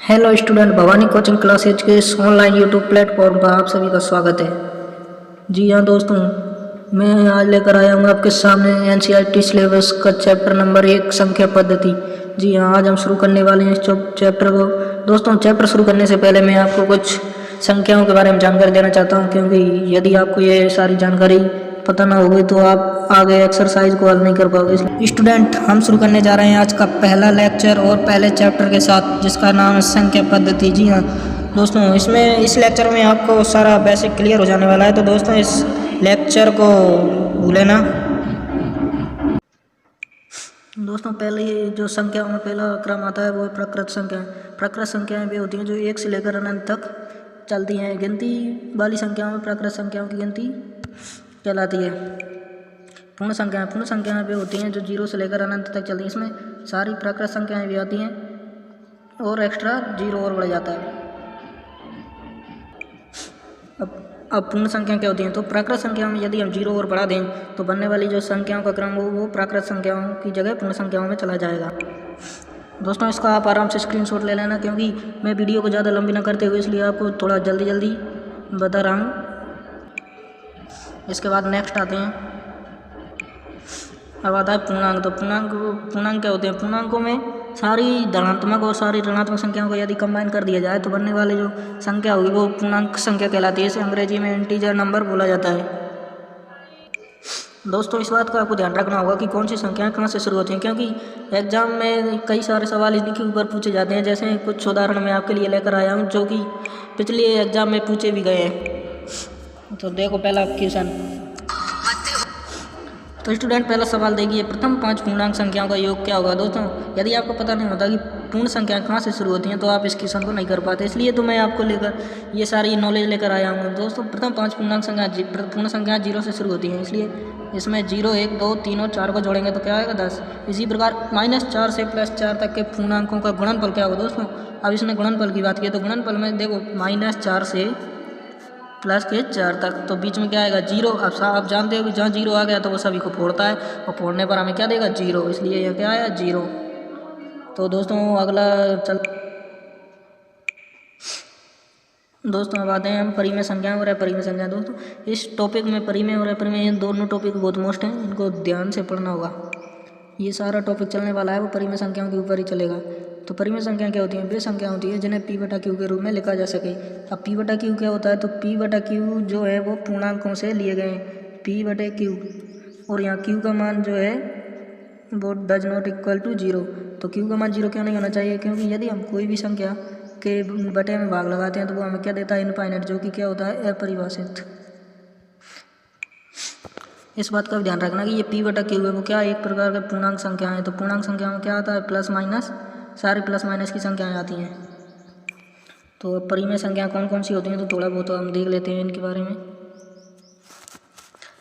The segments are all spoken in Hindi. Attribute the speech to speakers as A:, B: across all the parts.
A: Hello student, Bhavani coaching classes के इस ऑनलाइन यूट्यूब प्लेटफॉर्म पर आप सभी का स्वागत है। जी हाँ दोस्तों, मैं आज लेकर आया हूँ आपके सामने एनसीईआरटी सिलेबस का चैप्टर नंबर 1 संख्या पद्धति। जी हाँ, आज हम शुरू करने वाले हैं इस चैप्टर को। दोस्तों, चैप्टर शुरू करने से पहले मैं आपको कुछ संख्याओं के बारे में जानकारी देना चाहता हूँ, क्योंकि यदि आपको ये सारी जानकारी पता ना होगी तो आप आगे एक्सरसाइज को हल नहीं कर पाओगे। स्टूडेंट, हम शुरू करने जा रहे हैं आज का पहला लेक्चर और पहले चैप्टर के साथ, जिसका नाम है संख्या पद्धति। जी हाँ दोस्तों, इस लेक्चर में आपको सारा बेसिक क्लियर हो जाने वाला है। तो दोस्तों, इस लेक्चर को भूले ना। दोस्तों, पहले जो संख्याओं में पहला क्रम आता है वो प्राकृत संख्याएं। प्राकृत संख्याएं वे होती हैं जो 1 से लेकर अनंत तक चलती हैं। गिनती वाली संख्याओं में प्राकृत संख्याओं की गिनती कहलाती है। पूर्ण संख्याएं वे होती हैं जो 0 से लेकर अनंत तक चलती हैं। इसमें सारी प्राकृत संख्याएं भी आती हैं और एक्स्ट्रा 0 और बढ़ जाता है। अब पूर्ण संख्या क्या होती हैं? तो प्राकृत संख्याओं में यदि हम 0 और बढ़ा दें तो बनने वाली जो संख्याओं का क्रम हो वो प्राकृत संख्याओं की जगह पूर्ण संख्याओं में चला जाएगा। दोस्तों, इसका आप आराम से स्क्रीनशॉट ले लेना, क्योंकि मैं वीडियो को ज़्यादा लंबी ना करते हुए इसलिए आपको थोड़ा जल्दी बता रहा हूँ। इसके बाद नेक्स्ट आते हैं, अब आता है पूर्णांक। तो पूर्णांक क्या होते हैं? पूर्णांकों में सारी धनात्मक और सारी ऋणात्मक संख्याओं को यदि कंबाइन कर दिया जाए तो बनने वाली जो संख्या होगी वो पूर्णांक संख्या कहलाती है। इसे अंग्रेजी में इंटीजर नंबर बोला जाता है। दोस्तों, इस बात का आपको ध्यान रखना होगा कि कौन सी संख्याएं कहाँ से शुरू होती हैं, क्योंकि एग्जाम में कई सारे सवाल इन्हीं के ऊपर पूछे जाते हैं। जैसे कुछ उदाहरण मैं आपके लिए लेकर आया हूँ जो कि पिछले एग्जाम में पूछे भी गए हैं। तो देखो पहला क्वेश्चन। तो स्टूडेंट, पहला सवाल देखिए, प्रथम 5 पूर्णांक संख्याओं का योग क्या होगा? दोस्तों, यदि आपको पता नहीं होता कि पूर्ण संख्याएं कहाँ से शुरू होती हैं तो आप इस क्वेश्चन को नहीं कर पाते। इसलिए तो मैं आपको लेकर ये सारी नॉलेज लेकर आया हूँ। दोस्तों, प्रथम 5 पूर्णांक पूर्ण संख्याएं 0 से शुरू होती हैं, इसलिए इसमें 0, 1, 2, 3 और 4 को जोड़ेंगे तो क्या आएगा? 10। इसी प्रकार -4 से +4 तक के पूर्णांकों का गुणनफल क्या होगा? दोस्तों, अब इसने गुणनफल की बात की है तो गुणनफल में देखो -4 से +4 तक, तो बीच में क्या आएगा? 0। अब आप जानते हो कि जहाँ 0 आ गया तो वो सभी को फोड़ता है, और फोड़ने पर हमें क्या देगा? 0। इसलिए यह क्या आया? 0। तो दोस्तों, अगला दोस्तों अब आते हैं हम परिमेय संख्याएं और अपरिमेय संख्याएं। दोस्तों, इस टॉपिक में परिमेय और अपरिमेय इन दोनों टॉपिक बहुत मोस्ट हैं, इनको ध्यान से पढ़ना होगा। ये सारा टॉपिक चलने वाला है वो परिमेय संख्याओं के ऊपर ही चलेगा। तो परिमेय संख्या क्या होती है? वे संख्या होती है जिन्हें P/Q के रूप में लिखा जा सके। अब P/Q क्या होता है? तो P/Q जो है वो पूर्णांकों से लिए गए हैं, P/Q, और यहाँ Q का मान जो है वो डज नॉट इक्वल टू 0। तो Q का मान 0 क्यों नहीं होना चाहिए? क्योंकि यदि हम कोई भी संख्या के बटे में भाग लगाते हैं तो वो हमें क्या देता है? इनफाइनाइट, जो कि क्या होता है? अपरिभाषित। इस बात का भी ध्यान रखना कि ये P/Q है वो क्या एक प्रकार का पूर्णांक संख्या है। तो पूर्णांक संख्या में क्या आता है? प्लस माइनस, सारी प्लस माइनस की संख्याएं आती हैं। तो परिमेय संख्या कौन कौन सी होती हैं तो थोड़ा बहुत हम देख लेते हैं इनके बारे में।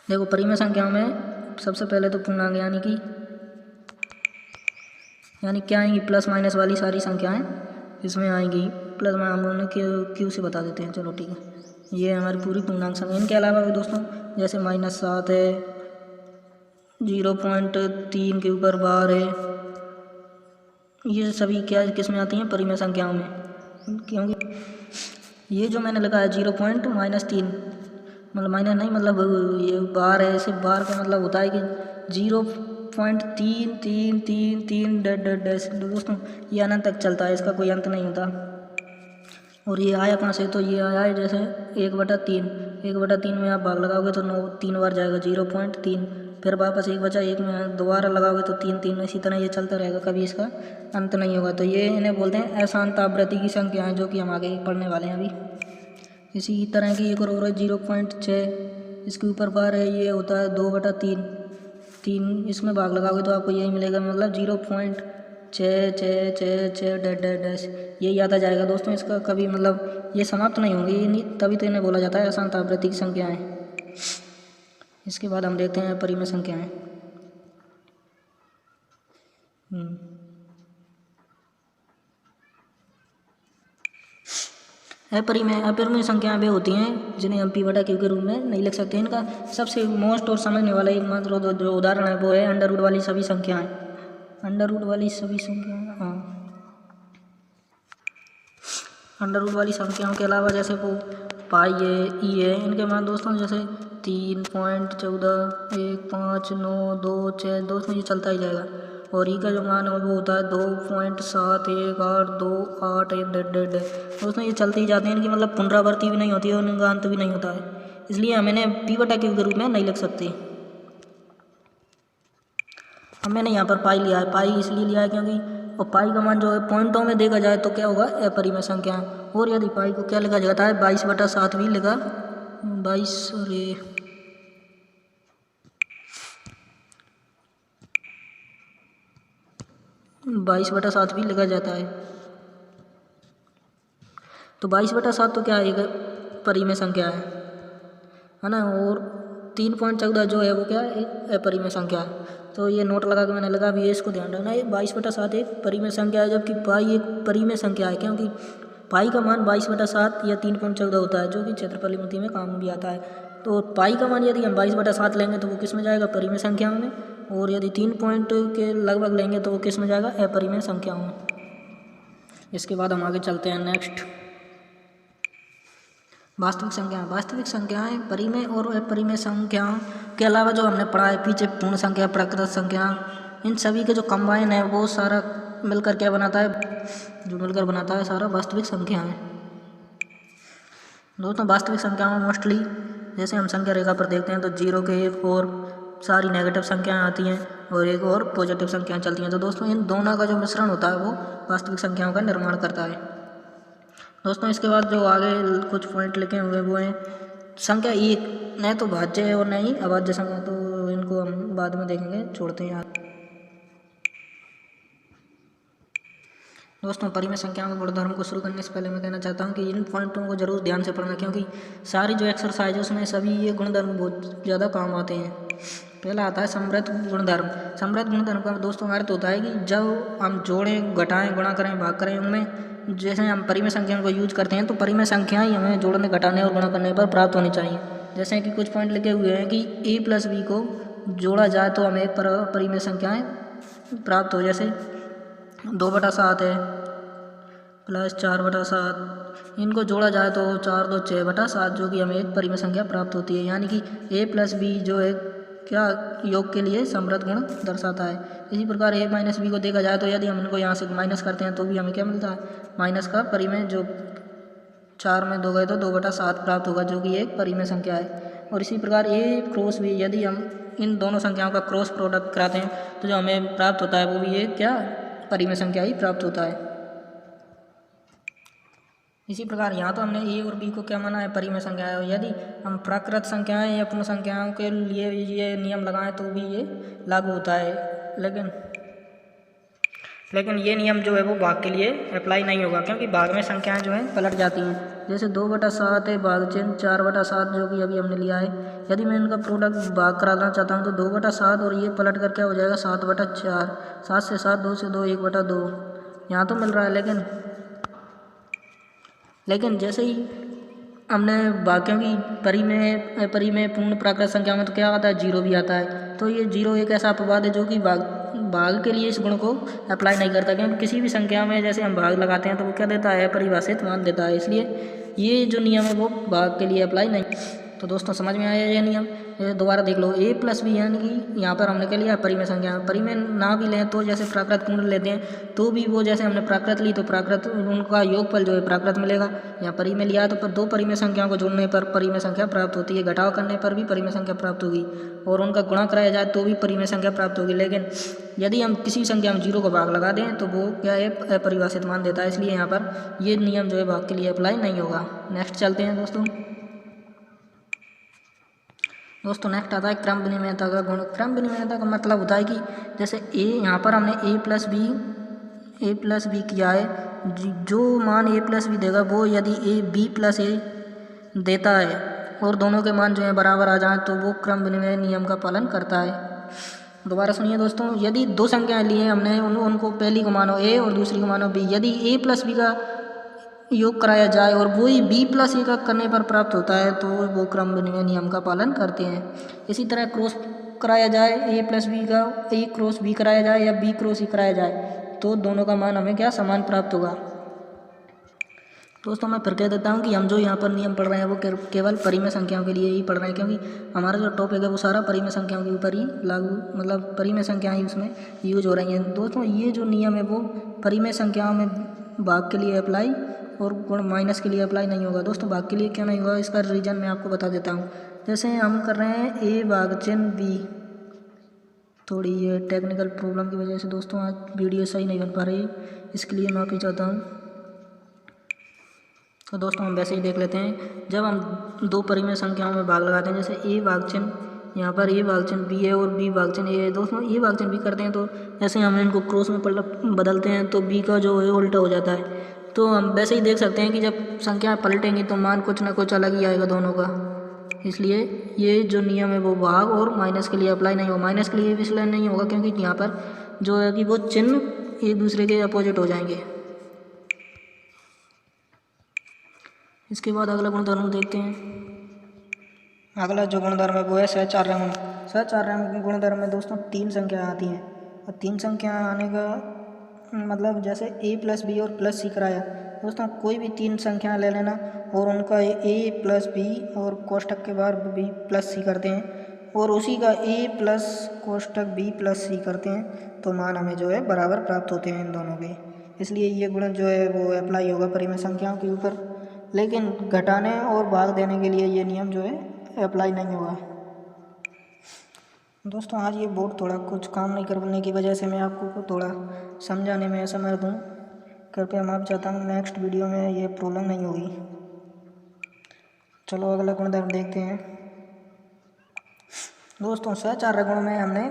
A: देखो, परिमेय संख्याओं में सबसे पहले तो पूर्णांक यानी क्या आएंगी? प्लस माइनस वाली सारी संख्याएं इसमें आएंगी। प्लस में हम उन्हें क्यू से बता देते हैं। चलो ठीक है, ये हमारी पूरी पूर्णांक संख्या। इनके अलावा भी दोस्तों जैसे -7 है, 0.3 के ऊपर बार है, ये सभी क्या किस में आती हैं? परिमेय संख्याओं में। क्योंकि ये जो मैंने लिखा है 0.-3 मतलब माइनस नहीं, मतलब ये बार है। ऐसे बार का मतलब होता है कि 0.3333 डैश। दोस्तों, ये अनंत तक चलता है, इसका कोई अंत नहीं होता। और ये आया कहाँ से? तो ये आया है जैसे 1/3। 1/3 में आप भाग लगाओगे तो 3 बार जाएगा 0.3, फिर वापस 1/1 में दोबारा लगाओगे तो 3, इसी तरह ये चलता रहेगा, कभी इसका अंत नहीं होगा। तो ये इन्हें बोलते हैं अशांत आवृत्ति की संख्याएं, जो कि हम आगे पढ़ने वाले हैं अभी। इसी तरह की एक और है 0.6, इसके ऊपर बार है, ये होता है 2/3। इसमें भाग लगाओगे तो आपको यही मिलेगा, मतलब 0.666 डैश यही आता जाएगा। दोस्तों, इसका कभी मतलब ये समाप्त नहीं होंगी, नहीं, तभी तो इन्हें बोला जाता है अशांत आवृत्ति की संख्याएं। इसके बाद हम देखते हैं परिमेय संख्याएं। अपरिमेय संख्याएं वे होती हैं जिन्हें हम P/Q के रूप में नहीं लिख सकते। इनका सबसे मोस्ट और समझने वाला एकमात्र जो उदाहरण है वो है अंडर रूट वाली सभी संख्याएं। हाँ, अंडर रूट वाली संख्याओं के अलावा जैसे वो पाई है, ई है, इनके मान दोस्तों जैसे 3.14, 1, 5, 9, 2, 6 दोस्तों ये चलता ही जाएगा। और ई का जो मान है वो होता है 2.71828 डेड दोस्तों, ये चलते ही जाते हैं। इनकी मतलब पुनरावृत्ति भी नहीं होती है और इनका अंत भी नहीं होता है, इसलिए हम इन्हें पी बटा क्यू के रूप में नहीं लिख सकते। अब मैंने यहाँ पर पाई लिया है, पाई इसलिए लिया है क्योंकि और पाई का मान जो है पॉइंटों में देखा जाए तो क्या होगा, अपरिमेय संख्या। और यदि पाई को क्या लिखा जाता है 22/7 भी लिखा 22/7 भी लिखा जाता है। तो 22/7 तो क्या है, एक परिमेय संख्या है ना। और 3.14 जो है वो क्या है, एक अपरिमेय संख्या है। तो ये नोट लगा के मैंने लगा, अभी इसको ध्यान रखना, ये 22/7 एक परिमेय संख्या है, जबकि पाई एक परिमेय संख्या है, क्योंकि पाई का मान 22/7 या 3.14 होता है, जो कि क्षेत्रफल मिति में काम भी आता है। तो पाई का मान यदि हम 22/7 लेंगे तो वो किस में जाएगा, परिमेय संख्याओं में। और यदि 3 पॉइंट के लगभग लेंगे तो वो किस में जाएगा, अपरिमेय संख्याओं में। इसके बाद हम आगे चलते हैं नेक्स्ट, वास्तविक संख्याएं। वास्तविक संख्याएं परिमेय और अपरिमेय संख्याओं के अलावा जो हमने पढ़ा है पीछे, पूर्ण संख्या, प्राकृत संख्या, इन सभी के जो कंबाइन है वो सारा मिलकर क्या बनाता है, जो मिलकर बनाता है सारा वास्तविक संख्याएं। दोस्तों वास्तविक संख्याओं में मोस्टली जैसे हम संख्या रेखा पर देखते हैं तो 0 के एक और सारी नेगेटिव संख्याएं आती हैं और एक और पॉजिटिव संख्याएं चलती हैं। तो दोस्तों इन दोनों का जो मिश्रण होता है वो वास्तविक संख्याओं का निर्माण करता है। दोस्तों इसके बाद जो आगे कुछ पॉइंट लिखे हुए वो हैं, संख्या एक न तो भाज्य है और न ही अभाज्य संख्या, तो इनको हम बाद में देखेंगे, छोड़ते हैं। दोस्तों परिमेय संख्याओं के गुणधर्म को शुरू करने से पहले मैं कहना चाहता हूं कि इन पॉइंटों को जरूर ध्यान से पढ़ना, क्योंकि सारी जो एक्सरसाइज है उसमें सभी ये गुणधर्म बहुत ज़्यादा काम आते हैं। पहला आता है समृद्ध गुणधर्म। समृद्ध गुणधर्म का दोस्तों अर्थ होता है कि जब हम जोड़ें, घटाएं, गुणा करें, भाग करें, उनमें जैसे हम परिमेय संख्याओं को यूज करते हैं तो परिमेय संख्याएं हमें जोड़ने, घटाने और गुणा करने पर प्राप्त होनी चाहिए। जैसे कि कुछ पॉइंट लिखे हुए हैं कि a+b को जोड़ा जाए तो हमें परिमेय संख्याएं प्राप्त हो, जैसे 2/7 है प्लस 4/7, इनको जोड़ा जाए तो 4 2 6/7, जो कि हमें एक परिमेय संख्या प्राप्त होती है। यानी कि a+b जो है क्या योग के लिए समृद्ध गुण दर्शाता है। इसी प्रकार a-b को देखा जाए तो यदि हम इनको यहाँ से माइनस करते हैं तो भी हमें क्या मिलता है, माइनस का परिमेय, जो 4 में 2 गए तो 2/7 प्राप्त होगा, जो कि एक परिमेय संख्या है। और इसी प्रकार a×b यदि हम इन दोनों संख्याओं का क्रॉस प्रोडक्ट कराते हैं तो जो हमें प्राप्त होता है वो भी एक क्या परिमेय संख्या ही प्राप्त होता है। इसी प्रकार यहाँ तो हमने ए और बी को क्या माना है, परिमेय संख्या है। यदि हम प्राकृत संख्याएं या पूर्ण संख्याओं के लिए ये नियम लगाएं तो भी ये लागू होता है, लेकिन ये नियम जो है वो भाग के लिए अप्लाई नहीं होगा, क्योंकि भाग में संख्याएं जो हैं पलट जाती हैं। जैसे 2/7 है भाग चिन्ह 4/7 जो कि अभी हमने लिया है, यदि मैं इनका प्रोडक्ट भाग कराना चाहता हूँ तो 2/7 और ये पलट कर क्या हो जाएगा 7/4, 7 से 7, 2 से 2, 1/2 यहाँ तो मिल रहा है। लेकिन जैसे ही हमने भाग्यों की परिमेय पूर्ण प्राकृत संख्या में तो क्या आता है, 0 भी आता है। तो ये 0 एक ऐसा अपवाद है जो कि भाग के लिए इस गुण को अप्लाई नहीं करता, क्योंकि किसी भी संख्या में जैसे हम भाग लगाते हैं तो वो क्या देता है, परिभाषित मान देता है। इसलिए ये जो नियम है वो भाग के लिए अप्लाई नहीं। तो दोस्तों समझ में आया ये नियम, ये दोबारा देख लो। a+b यानी कि यहाँ पर हमने क्या लिया, परिमेय संख्या। परिमेय ना भी लें तो जैसे प्राकृत पूर्ण लेते हैं तो भी वो जैसे हमने प्राकृत ली तो प्राकृत उनका योगफल जो है प्राकृत मिलेगा। यहाँ परिमेय लिया तो दो परिमेय संख्याओं को जोड़ने पर परिमेय संख्या प्राप्त होती है, घटाव करने पर भी परिमेय संख्या प्राप्त होगी, और उनका गुणा कराया जाए तो भी परिमेय संख्या प्राप्त होगी। लेकिन यदि हम किसी संख्या में 0 को भाग लगा दें तो वो क्या है, अपरिभाषित मान देता है। इसलिए यहाँ पर ये नियम जो है भाग के लिए अप्लाई नहीं होगा। नेक्स्ट चलते हैं दोस्तों नेक्स्ट आता है क्रम विनिमयता का गुण। क्रम विनिमयता का मतलब होता है कि जैसे यहाँ पर हमने a+b किया है, जो मान a+b देगा वो यदि b+a देता है और दोनों के मान जो है बराबर आ जाएं तो वो क्रम विनिमय नियम का पालन करता है। दोबारा सुनिए दोस्तों, यदि दो संख्याएं ली हैं हमने, उनको पहली को मानो a और दूसरी को मानो b, यदि a+b का योग कराया जाए और वही b+a का करने पर प्राप्त होता है तो वो क्रम विनिमय नियम का पालन करते हैं। इसी तरह क्रॉस कराया जाए, a+b का a×b कराया जाए या b×e कराया जाए तो दोनों का मान हमें क्या समान प्राप्त होगा। दोस्तों मैं फिर कह देता हूँ कि हम जो यहाँ पर नियम पढ़ रहे हैं वो केवल परिमेय संख्याओं के लिए ही पढ़ रहे हैं, क्योंकि हमारा जो टॉपिक है वो सारा परिमेय संख्याओं के ऊपर ही लागू, मतलब परिमेय संख्याएं ही उसमें यूज हो रही हैं। दोस्तों ये जो नियम है वो परिमेय संख्याओं में भाग के लिए अप्लाई और गुण माइनस के लिए अप्लाई नहीं होगा। दोस्तों भाग के लिए क्यों नहीं होगा, इसका रीज़न मैं आपको बता देता हूँ। जैसे हम कर रहे हैं ए भागचन बी, थोड़ी ये टेक्निकल प्रॉब्लम की वजह से दोस्तों आज वीडियो सही नहीं बन पा रही, इसके लिए माफ़ी चाहता हूँ। तो दोस्तों हम वैसे ही देख लेते हैं। जब हम दो परिमेय संख्याओं में भाग लगाते हैं, जैसे ए भागचन, यहाँ पर ए भागचन बी है और बी भागचन ए है। दोस्तों ए भागचन बी करते हैं तो ऐसे हम इनको क्रॉस में बदलते हैं तो बी का जो है उल्टा हो जाता है। तो हम वैसे ही देख सकते हैं कि जब संख्या पलटेंगी तो मान कुछ ना कुछ अलग ही आएगा दोनों का। इसलिए ये जो नियम है वो भाग और माइनस के लिए अप्लाई नहीं होगा। माइनस के लिए भी इसलिए नहीं होगा क्योंकि यहाँ पर जो है कि वो चिन्ह एक दूसरे के अपोजिट हो जाएंगे। इसके बाद अगला गुणधर्म देखते हैं। अगला जो गुणधर्म है वो है सहचार्य गुण। सहचार्य गुणधर्म में दोस्तों तीन संख्या आती हैं और तीन संख्या आने का मतलब जैसे a प्लस बी और प्लस सी कराया। दोस्तों कोई भी तीन संख्या ले लेना और उनका a प्लस बी और कोष्टक के बाहर b प्लस सी करते हैं और उसी का a प्लस कोष्टक b प्लस सी करते हैं तो मान हमें जो है बराबर प्राप्त होते हैं इन दोनों के। इसलिए ये गुण जो है वो अप्लाई होगा परिमेय संख्याओं के ऊपर, लेकिन घटाने और भाग देने के लिए ये नियम जो है अप्लाई नहीं होगा। दोस्तों आज ये बोर्ड थोड़ा कुछ काम नहीं करने की वजह से मैं आपको थोड़ा समझाने में असमर्थ हूँ। कृपया माफ़ी चाहता हूँ, नेक्स्ट वीडियो में ये प्रॉब्लम नहीं होगी। चलो अगला गुणधर्म देखते हैं। दोस्तों सहचार्य गुण में हमने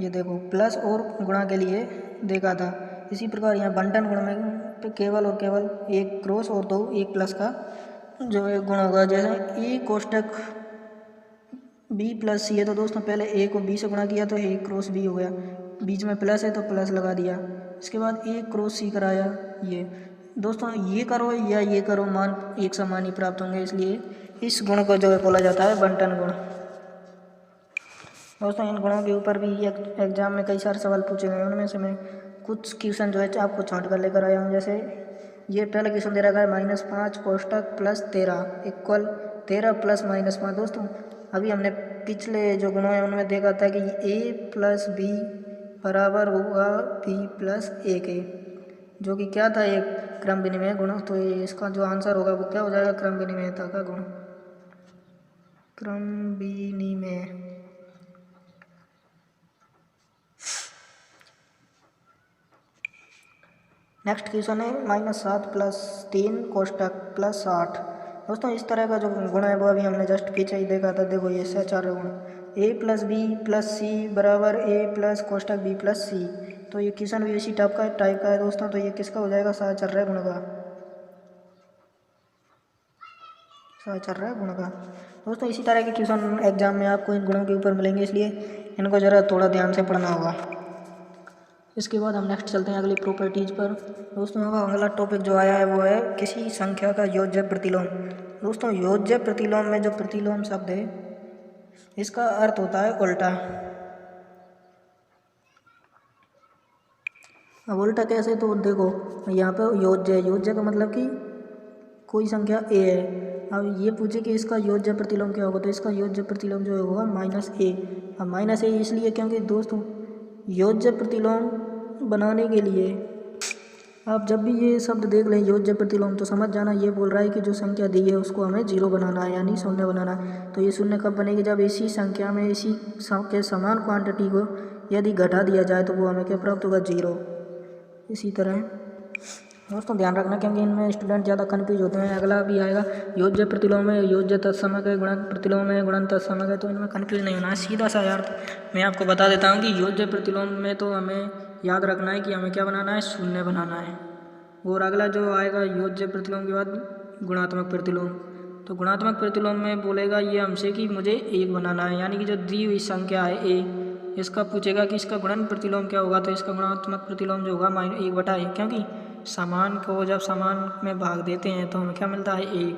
A: ये देखो प्लस और गुणा के लिए देखा था। इसी प्रकार यहाँ बंटन गुण में केवल और केवल एक क्रॉस और दो एक प्लस का जो है गुण होगा। जैसे ए कोष्टक बी प्लस सी है तो दोस्तों पहले ए को बी से गुणा किया तो ए क्रॉस बी हो गया, बीच में प्लस है तो प्लस लगा दिया। इसके बाद ए क्रॉस सी कराया। ये दोस्तों ये करो या ये करो मान एक समान ही प्राप्त होंगे, इसलिए इस गुण को जो है बोला जाता है बंटन गुण। दोस्तों इन गुणों के ऊपर भी एग्जाम में कई सारे सवाल पूछे गए, उनमें से मैं कुछ क्वेश्चन जो है आपको छांट कर लेकर आया हूँ। जैसे ये पहला क्वेश्चन दे रखा है -5 कोष्टक प्लस 13 इक्वल 13 प्लस -5। दोस्तों अभी हमने पिछले जो गुणों हैं उनमें देखा था कि a प्लस बी बराबर होगा b प्लस a के, जो कि क्या था एक क्रम विनिमय गुण। तो इसका जो आंसर होगा वो क्या हो जाएगा, क्रम विनिमयता का गुण, क्रम विनिमय। नेक्स्ट क्वेश्चन है -7 प्लस 3 कोष्टक प्लस 8। दोस्तों इस तरह का जो गुण है वो अभी हमने जस्ट पीछे ही देखा था। देखो ये सहचार्य गुण a प्लस बी प्लस सी बराबर a प्लस कोष्टक b प्लस सी। तो ये क्वेश्चन भी इसी टाइप का है दोस्तों। तो ये किसका हो जाएगा, सहचार्य गुण का, सहचार्य गुण का। दोस्तों इसी तरह के क्वेश्चन एग्जाम में आपको इन गुणों के ऊपर मिलेंगे, इसलिए इनको ज़रा थोड़ा ध्यान से पढ़ना होगा। इसके बाद हम नेक्स्ट चलते हैं अगली प्रॉपर्टीज पर। दोस्तों अगला टॉपिक जो आया है वो है किसी संख्या का योज्य प्रतिलोम। दोस्तों योज्य प्रतिलोम में जो प्रतिलोम शब्द है इसका अर्थ होता है उल्टा। अब उल्टा कैसे, तो देखो यहाँ पे योज्य का मतलब कि कोई संख्या a है। अब ये पूछे कि इसका योज्य प्रतिलोम क्या होगा, तो इसका योज्य प्रतिलोम जो होगा -a। अब -a इसलिए क्योंकि दोस्तों योज्य प्रतिलोम बनाने के लिए आप जब भी ये शब्द देख लें योज्य प्रतिलोम तो समझ जाना ये बोल रहा है कि जो संख्या दी है उसको हमें 0 बनाना है, यानी शून्य बनाना है। तो ये शून्य कब बनेगी, जब इसी संख्या में इसी के समान क्वांटिटी को यदि घटा दिया जाए तो वो हमें क्या प्राप्त होगा, 0। इसी तरह दोस्तों ध्यान रखना क्योंकि इनमें स्टूडेंट ज़्यादा कन्फ्यूज होते हैं। अगला भी आएगा योज्य प्रतिलोम है, योज्य तत्समक है, गुणन प्रतिलोम है, गुणन तत्समक है, तो इनमें कन्फ्यूज नहीं होना है। सीधा सा अर्थ मैं आपको बता देता हूँ कि योज्य प्रतिलोम में तो हमें याद रखना है कि हमें क्या बनाना है, शून्य बनाना है। और अगला जो आएगा योज्य प्रतिलोम के बाद गुणात्मक प्रतिलोम, तो गुणात्मक प्रतिलोम में बोलेगा ये हमसे कि मुझे 1 बनाना है, यानी कि जो दी हुई संख्या है a, इसका पूछेगा कि इसका गुणन प्रतिलोम क्या होगा, तो इसका गुणात्मक प्रतिलोम जो होगा -1/1, क्योंकि समान को जब समान में भाग देते हैं तो हमें क्या मिलता है, 1।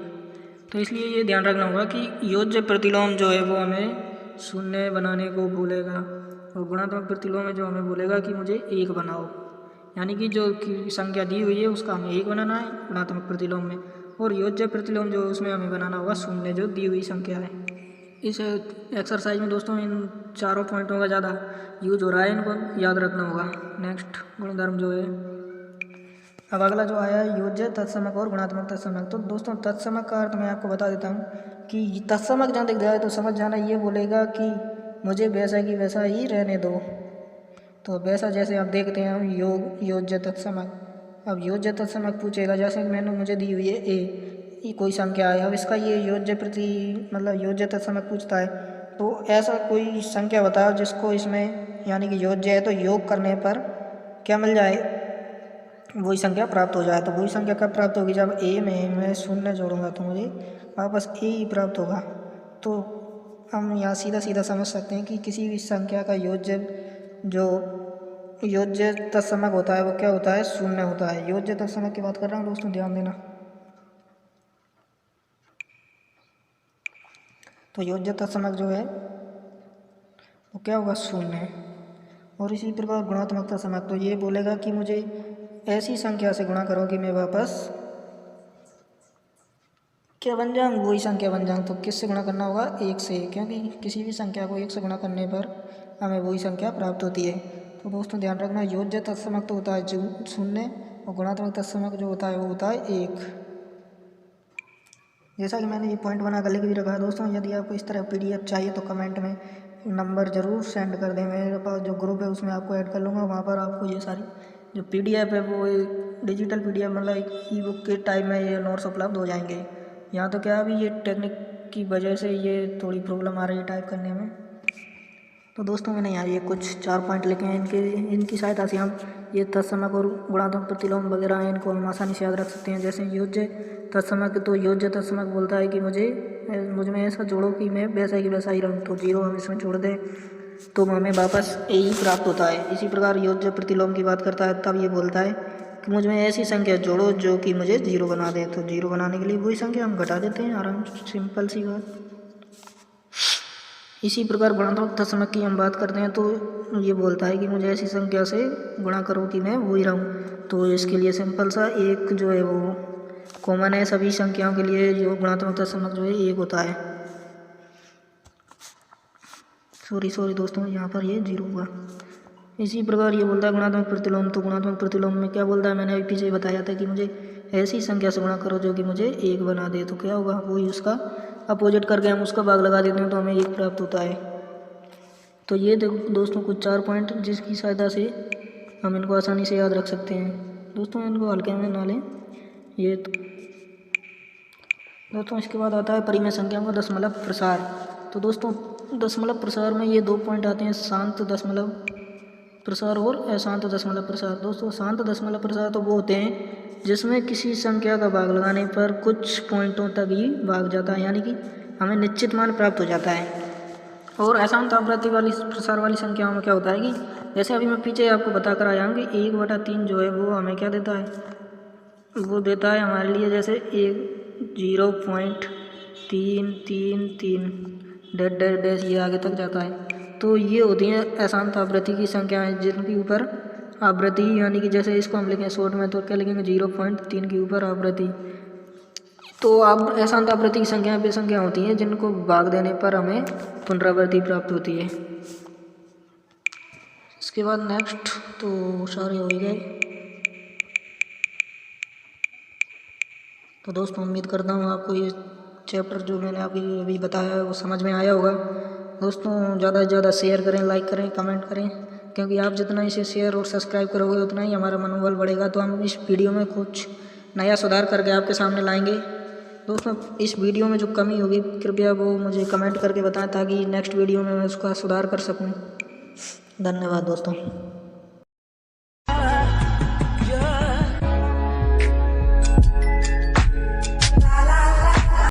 A: तो इसलिए ये ध्यान रखना होगा कि योज्य प्रतिलोम जो है वो हमें शून्य बनाने को बोलेगा और गुणात्मक प्रतिलोम में जो हमें बोलेगा कि मुझे 1 बनाओ। यानी कि जो की संख्या दी हुई है उसका हमें एक बनाना है गुणात्मक प्रतिलोम में, और योज्य प्रतिलोम जो उसमें हमें बनाना होगा शून्य जो दी हुई संख्या है। इस एक्सरसाइज में दोस्तों इन चारों पॉइंटों का ज़्यादा यूज हो रहा है, इनको याद रखना होगा। नेक्स्ट गुणधर्म जो है, अब अगला जो आया है योज्य तत्समक और गुणात्मक तत्समक। तो दोस्तों तत्समक का अर्थ मैं आपको बता देता हूँ कि तत्समक जहाँ दिख जाए तो समझ जाना, ये बोलेगा कि मुझे वैसा की वैसा ही रहने दो। तो वैसा जैसे आप देखते हैं हम योज्य तत्समक। अब योज्य तत्समक पूछेगा, जैसे मैंने मुझे दी हुई है ये कोई संख्या है, अब इसका ये योज्य मतलब योज्य तत्समक पूछता है, तो ऐसा कोई संख्या बताओ जिसको इसमें यानी कि योज्य है तो योग करने पर क्या मिल जाए, वही संख्या प्राप्त हो जाए। तो वही संख्या कब प्राप्त होगी, जब ए में मैं शून्य जोड़ूंगा तो मुझे वापस ए ही प्राप्त होगा। तो हम यहाँ सीधा सीधा समझ सकते हैं कि किसी भी संख्या का योज्य तत्समक होता है वो क्या होता है, शून्य होता है। योज्य तत्समक की बात कर रहा हूँ दोस्तों, ध्यान देना। तो योज्य तत्समक जो है वो क्या होगा, शून्य। और इसी प्रकार गुणात्मक तत्समक, तो ये बोलेगा कि मुझे ऐसी संख्या से गुणा करो कि मैं वापस क्या बन जाऊँ, वही संख्या बन जाऊँ। तो किससे गुणा करना होगा, एक से, क्योंकि किसी भी संख्या को एक से गुणा करने पर हमें वही संख्या प्राप्त होती है। तो दोस्तों ध्यान रखना, योज्य तत्समक तो होता है शून्य, और गुणात्मक तत्समक जो होता है वो होता है एक। जैसा कि मैंने ये पॉइंट बना कर लिख भी रखा है दोस्तों। यदि आपको इस तरह PDF चाहिए तो कमेंट में नंबर ज़रूर सेंड कर दें, मेरे पास जो ग्रुप है उसमें आपको ऐड कर लूँगा। वहाँ पर आपको ये सारी जो PDF है वो एक डिजिटल PDF मतलब एक ई-बुक के टाइप में ये नोट्स उपलब्ध हो जाएंगे। यहाँ तो क्या अभी ये टेक्निक की वजह से ये थोड़ी प्रॉब्लम आ रही है टाइप करने में। तो दोस्तों मैंने यहाँ ये कुछ 4 पॉइंट लिखे हैं, इनकी सहायता से हम ये तत्समक और गुणात्मक प्रतिलोम वगैरह हैं इनको हम आसानी से याद रख सकते हैं। जैसे योज्य तत्समक, तो योज्य तत्समक बोलता है कि मुझ में ऐसा जोड़ो कि मैं वैसा की वैसा ही रहूँ। तो 0 हम इसमें छोड़ दें तो हमें वापस ए ही प्राप्त होता है। इसी प्रकार योज्य प्रतिलोम की बात करता है, तब ये बोलता है कि मुझ में ऐसी संख्या जोड़ो जो कि मुझे 0 बना दे। तो 0 बनाने के लिए वही संख्या हम घटा देते हैं, आराम सिंपल सी बात। इसी प्रकार गुणात्मक तत्समक की हम बात करते हैं, तो ये बोलता है कि मुझे ऐसी संख्या से गुणा करो कि मैं वही रहूँ। तो इसके लिए सिंपल सा एक जो है वो कॉमन है सभी संख्याओं के लिए, जो गुणात्मक तत्समक जो है एक होता है। सॉरी दोस्तों, यहाँ पर ये 0 हुआ। इसी प्रकार ये बोलता है गुणात्मक प्रतिलोम, तो गुणात्मक प्रतिलोम में क्या बोलता है, मैंने अभी पीछे बताया था कि मुझे ऐसी संख्या से गुणा करो जो कि मुझे 1 बना दे। तो क्या होगा, वही उसका अपोजिट करके हम उसका भाग लगा देते हैं तो हमें 1 प्राप्त होता है। तो ये देखो दोस्तों कुछ 4 पॉइंट जिसकी सहायता से हम इनको आसानी से याद रख सकते हैं। दोस्तों इनको हल्के में ना लें ये। दोस्तों इसके बाद आता है परिमेय संख्याओं का दशमलव प्रसार। तो दोस्तों दशमलव प्रसार में ये 2 पॉइंट आते हैं, शांत दशमलव प्रसार और अशांत दशमलव प्रसार। दोस्तों शांत दशमलव प्रसार तो वो होते हैं जिसमें किसी संख्या का भाग लगाने पर कुछ पॉइंटों तक ही भाग जाता है, यानी कि हमें निश्चित मान प्राप्त हो जाता है। और अशांत आवृत्ति वाली प्रसार वाली संख्याओं में क्या होता है कि जैसे अभी मैं पीछे आपको बता कर आया हूँ कि 1/3 जो है वो हमें क्या देता है, वो देता है हमारे लिए जैसे 0.333 डैश ये आगे तक जाता है। तो ये होती हैं अशांत आवृत्ति की संख्याएं जिनके ऊपर आवृत्ति यानी कि जैसे इसको हम लिखें शॉर्ट में तो क्या लिखेंगे 0.3 के ऊपर आवृत्ति। तो अब अशांत आवृत्ति की संख्याएं वे संख्या होती हैं जिनको भाग देने पर हमें पुनरावृत्ति प्राप्त होती है। इसके बाद नेक्स्ट तो सारे हो गए। तो दोस्तों उम्मीद करता हूँ आपको ये चैप्टर जो मैंने अभी बताया है वो समझ में आया होगा। दोस्तों ज़्यादा से ज़्यादा शेयर करें, लाइक करें, कमेंट करें, क्योंकि आप जितना इसे शेयर और सब्सक्राइब करोगे उतना ही हमारा मनोबल बढ़ेगा। तो हम इस वीडियो में कुछ नया सुधार करके आपके सामने लाएंगे। दोस्तों इस वीडियो में जो कमी होगी कृपया वो मुझे कमेंट करके बताएं ताकि नेक्स्ट वीडियो में मैं उसका सुधार कर सकूं। धन्यवाद दोस्तों।